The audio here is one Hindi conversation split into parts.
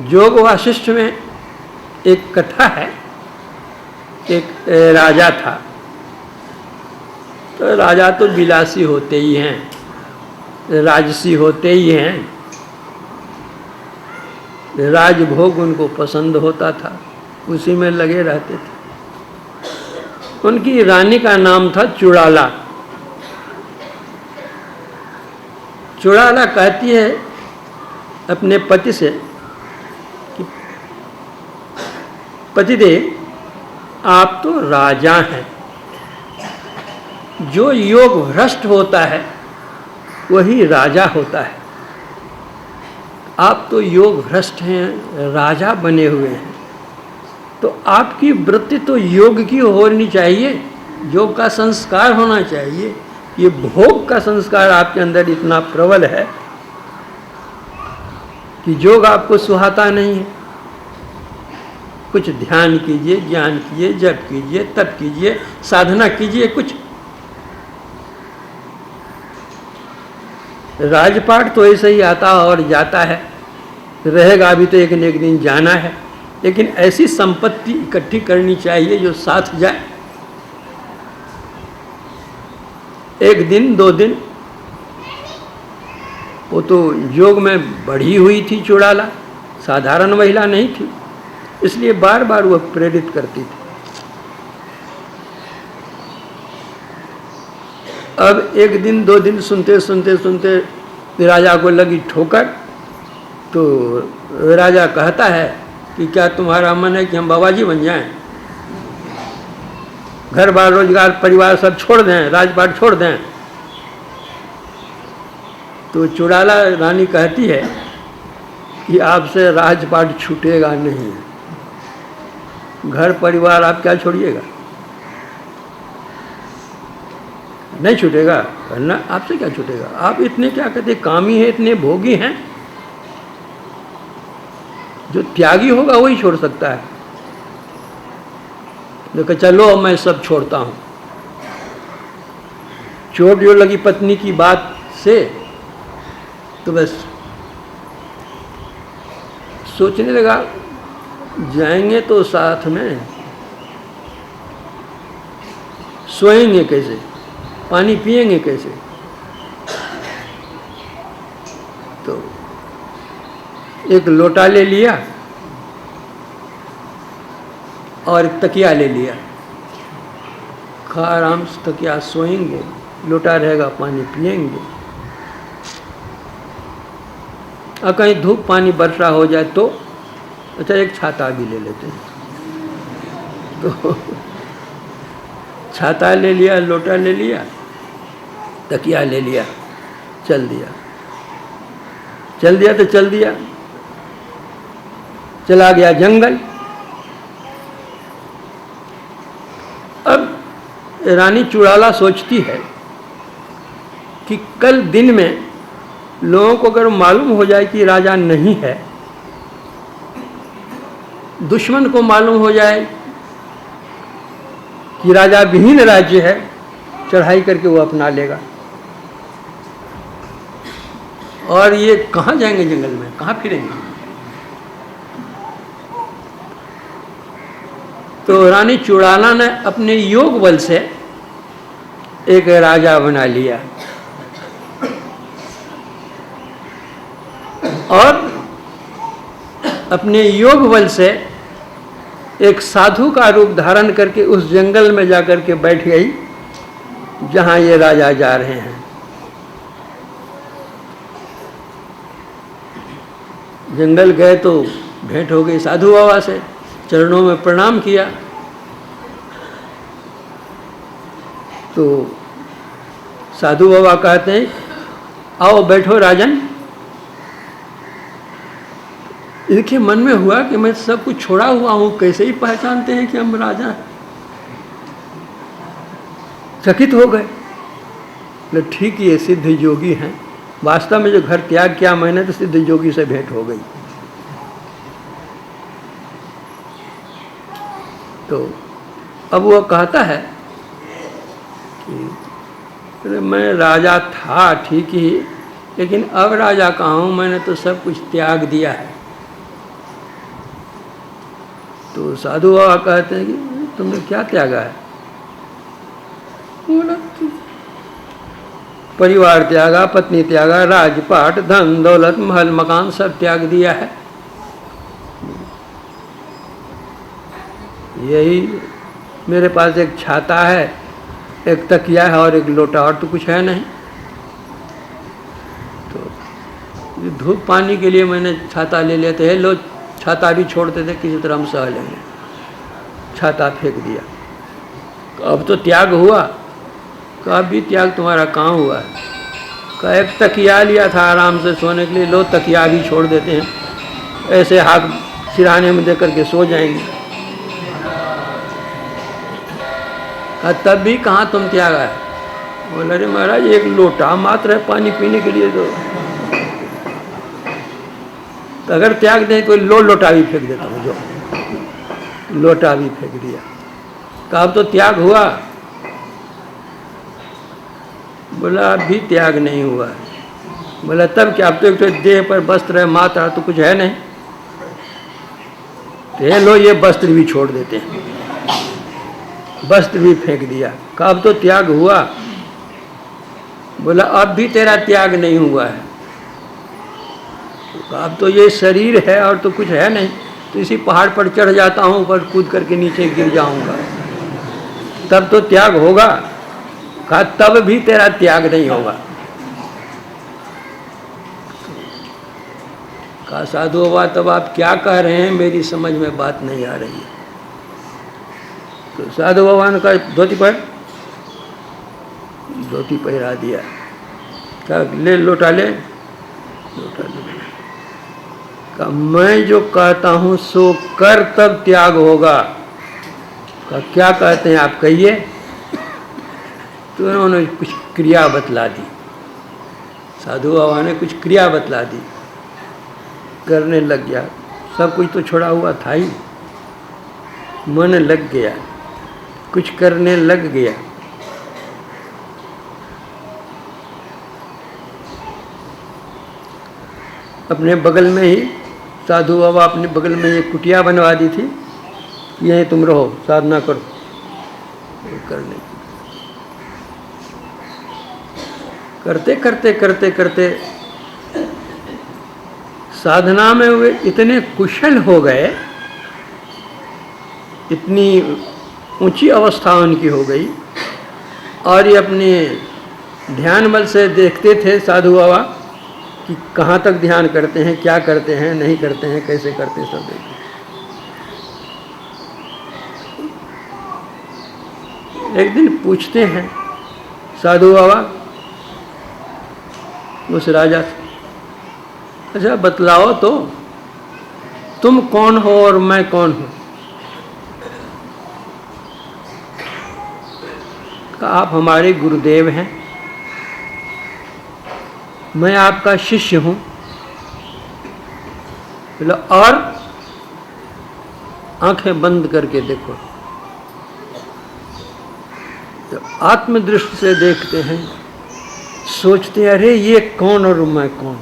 योग वासिष्ठ में एक कथा है। एक राजा था, तो राजा तो विलासी होते ही हैं, राजसी होते ही हैं। राजभोग उनको पसंद होता था, उसी में लगे रहते थे। उनकी रानी का नाम था चुड़ाला। चुड़ाला कहती है अपने पति से कि पतिदेव, आप तो राजा हैं, जो योग भ्रष्ट होता है वही राजा होता है। आप तो योग भ्रष्ट हैं, राजा बने हुए हैं, तो आपकी वृत्ति तो योग की होनी चाहिए, योग का संस्कार होना चाहिए। ये भोग का संस्कार आपके अंदर इतना प्रबल है कि योग आपको सुहाता नहीं है। कुछ ध्यान कीजिए, ज्ञान कीजिए, जप कीजिए, तप कीजिए, साधना कीजिए। कुछ राजपाट तो ऐसे ही आता और जाता है, रहेगा भी तो एक न एक दिन जाना है। लेकिन ऐसी संपत्ति इकट्ठी करनी चाहिए जो साथ जाए, एक दिन 2 दिन। वो तो योग में बढ़ी हुई थी चुड़ाला, साधारण महिला नहीं थी, इसलिए बार बार वह प्रेरित करती थी। अब एक दिन 2 दिन सुनते सुनते सुनते राजा को लगी ठोकर। तो राजा कहता है कि क्या तुम्हारा मन है कि हम बाबा जी बन जाएं, घर बार रोजगार परिवार सब छोड़ दें, राजपाट छोड़ दें? तो चुड़ाला रानी कहती है कि आपसे राजपाट छूटेगा नहीं, घर परिवार आप क्या छोड़िएगा? नहीं छूटेगा, वरना आपसे क्या छूटेगा? आप इतने क्या कहते कामी हैं, इतने भोगी हैं। जो त्यागी होगा वही छोड़ सकता है। देखो चलो मैं सब छोड़ता हूँ। चोट जो लगी पत्नी की बात से, तो बस सोचने लगा जाएंगे तो साथ में, सोएंगे कैसे, पानी पिएंगे कैसे? तो एक लोटा ले लिया और एक तकिया ले लिया। खा आराम से तकिया सोएंगे, लोटा रहेगा पानी पिएंगे। और कहीं धूप पानी वर्षा हो जाए तो अच्छा एक छाता भी ले लेते हैं। तो छाता ले लिया, लोटा ले लिया, तकिया ले लिया, चल दिया। चल दिया तो चल दिया, चला गया जंगल। अब रानी चुड़ाला सोचती है कि कल दिन में लोगों को अगर मालूम हो जाए कि राजा नहीं है, दुश्मन को मालूम हो जाए कि राजा विहीन राज्य है, चढ़ाई करके वो अपना लेगा। और ये कहाँ जाएंगे जंगल में, कहाँ फिरेंगे? तो रानी चुड़ाला ने अपने योग बल से एक राजा बना लिया और अपने योग बल से एक साधु का रूप धारण करके उस जंगल में जाकर के बैठ गई जहाँ ये राजा जा रहे हैं। जंगल गए तो भेंट हो गई साधु बाबा से, चरणों में प्रणाम किया। तो साधु बाबा कहते हैं आओ बैठो राजन। इनके मन में हुआ कि मैं सब कुछ छोड़ा हुआ हूँ, कैसे ही पहचानते हैं कि हम राजा हैं? चकित हो गए। बोले ठीक ये सिद्ध योगी हैं। वास्तव में जो घर त्याग किया मैंने तो सिद्ध योगी से भेंट हो गई। तो अब वो कहता है कि मैं राजा था ठीक ही, लेकिन अब राजा कहाँ हूँ, मैंने तो सब कुछ त्याग दिया है। तो साधु बाबा कहते हैं कि तुमने क्या त्यागा है? बोला परिवार त्यागा, पत्नी त्यागा, राजपाट, धन दौलत, महल मकान सब त्याग दिया है। यही मेरे पास एक छाता है, एक तकिया है और एक लोटा, और तो कुछ है नहीं। तो धूप पानी के लिए मैंने छाता ले लेते हैं, लो छाता भी छोड़ते थे, किसी तरह हम सह लेंगे, छाता फेंक दिया। अब तो त्याग हुआ। कब भी त्याग तुम्हारा कहाँ हुआ है? का एक तकिया लिया था आराम से सोने के लिए, लो तकिया भी छोड़ देते हैं, ऐसे हाथ सिराने में दे करके सो जाएंगे। तब भी कहाँ तुम त्यागा है? बोला अरे महाराज एक लोटा मात्र है पानी पीने के लिए, तो अगर त्याग दें तो लोटा भी फेंक देता हूँ, जो लोटा भी फेंक दिया। कहा अब तो त्याग हुआ? बोला अब भी त्याग नहीं हुआ। बोला तब क्या? अब तो एक तो देह पर वस्त्र है मात्र, तो कुछ है नहीं, तो लो ये वस्त्र भी छोड़ देते हैं, वस्त्र भी फेंक दिया। कहा अब तो त्याग हुआ? बोला अब भी तेरा त्याग नहीं हुआ है। तो अब तो ये शरीर है और तो कुछ है नहीं, तो इसी पहाड़ पर चढ़ जाता हूँ, पर कूद करके नीचे गिर जाऊंगा, तब तो त्याग होगा। कहा तब भी तेरा त्याग नहीं होगा। कहा साधु बाबा तब आप क्या कह रहे हैं, मेरी समझ में बात नहीं आ रही है। तो साधु बाबा ने कहा धोती पहरा दिया। क्या ले लोटा ले, लोटा ले। कहा मैं जो कहता हूँ सो कर तब त्याग होगा। कहा क्या कहते हैं आप, कहिए। तो उन्होंने कुछ क्रिया बतला दी, साधु बाबा ने कुछ क्रिया बतला दी, करने लग गया। सब कुछ तो छोड़ा हुआ था ही, मन लग गया, कुछ करने लग गया। अपने बगल में ही साधु बाबा अपने बगल में एक कुटिया बनवा दी थी, यहीं तुम रहो साधना करो। करने करते करते करते करते साधना में वे इतने कुशल हो गए, इतनी ऊंची अवस्था उनकी हो गई, और ये अपने ध्यान बल से देखते थे साधु बाबा कि कहाँ तक ध्यान करते हैं, क्या करते हैं, नहीं करते हैं, कैसे करते हैं, सब देखते। एक दिन पूछते हैं साधु बाबा उस राजा से, अच्छा बतलाओ तो तुम कौन हो और मैं कौन हूँ? आप हमारे गुरुदेव हैं, मैं आपका शिष्य हूँ। बोला और आंखें बंद करके देखो। तो आत्मदृष्टि से देखते हैं, सोचते हैं अरे ये कौन और मैं कौन।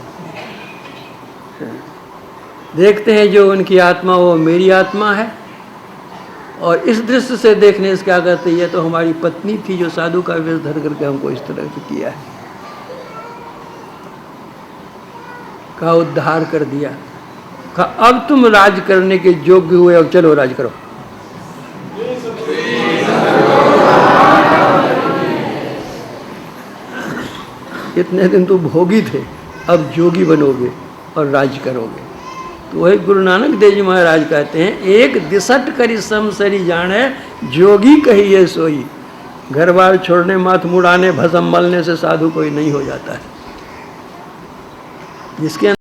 देखते हैं जो उनकी आत्मा वो मेरी आत्मा है, और इस दृष्टि से देखने से क्या कहते हैं, ये तो हमारी पत्नी थी जो साधु का वेश धर करके हमको इस तरह से किया है, का उद्धार कर दिया। कहा अब तुम राज करने के योग्य हुए, अब चलो राज करो। इतने दिन तो भोगी थे, अब जोगी बनोगे और राज करोगे। तो वही गुरु नानक देव जी महाराज कहते हैं, एक दिसट करी समसरी जाने, जोगी कहिए सोई। घर बार छोड़ने, माथ मुड़ाने, भस्म मलने से साधु कोई नहीं हो जाता है। जिसके